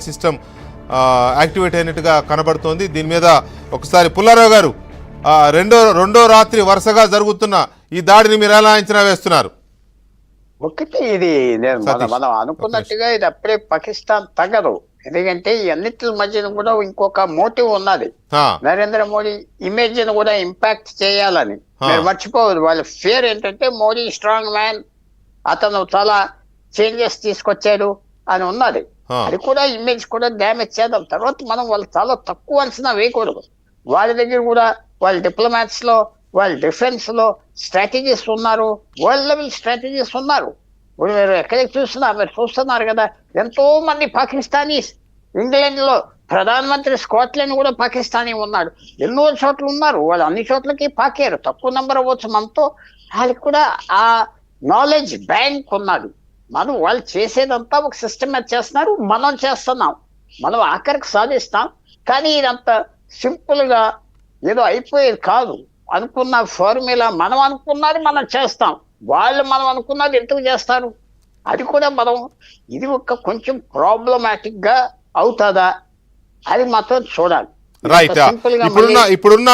System activate అయినట్టుగా కనబడుతోంది. దీని మీద ఒకసారి పుల్లారావు గారు, రెండో రాత్రి వరుసగా జరుగుతున్న ఈ దాడిని మీరు ఎలా అంచనా వేస్తున్నారు? ఒకటి ఇది మనం అనుకున్నట్టుగా ఇది అప్పుడే పాకిస్తాన్ తగ్గదు. ఎందుకంటే ఈ అన్నిటి మధ్యన కూడా ఇంకొక మోటివ్ ఉన్నది. నరేంద్ర మోడీ ఇమేజ్ ని కూడా ఇంపాక్ట్ చేయాలని. మీరు మర్చిపోవద్దు, వాళ్ళ ఫియర్ ఏంటంటే మోడీ స్ట్రాంగ్ మ్యాన్, అతను చాలా చేంజెస్ తీసుకొచ్చాడు అని ఉన్నది. అది కూడా ఇమేజ్ కూడా డ్యామేజ్ చేద్దాం. తర్వాత మనం వాళ్ళు చాలా తక్కువ అంచనా వేయకూడదు. వాళ్ళ దగ్గర కూడా వాళ్ళ డిప్లొమాట్స్ లో, వాళ్ళ డిఫెన్స్ లో స్ట్రాటజీస్ ఉన్నారు, వరల్డ్ లెవెల్ స్ట్రాటజీస్ ఉన్నారు. ఇప్పుడు మీరు ఎక్కడికి చూస్తున్నారు, మీరు చూస్తున్నారు కదా, ఎంతో మంది పాకిస్తానీస్. ఇంగ్లాండ్ లో ప్రధానమంత్రి స్కాట్లాండ్ కూడా పాకిస్తానీ ఉన్నాడు. ఎన్నో చోట్ల ఉన్నారు. వాళ్ళు అన్ని చోట్లకి పాకారు. తక్కువ నెంబర్ అవ్వచ్చు మనతో. వాళ్ళకి కూడా ఆ నాలెడ్జ్ బ్యాంక్ ఉన్నది. మనం వాళ్ళు చేసేదంతా ఒక సిస్టమ్ చేస్తున్నారు, మనం చేస్తున్నాం. మనం ఆఖరికి సాధిస్తాం. కానీ ఇదంతా సింపుల్ గా ఏదో అయిపోయేది కాదు. అనుకున్న ఫార్ములా మనం అనుకున్నది మనం చేస్తాం. వాళ్ళు మనం అనుకున్నది ఎందుకు చేస్తారు? అది కూడా మనం ఇది ఒక కొంచెం ప్రాబ్లమాటిక్ గా అవుతుందా అది మాత్రం చూడాలి. రైట్. ఇప్పుడున్న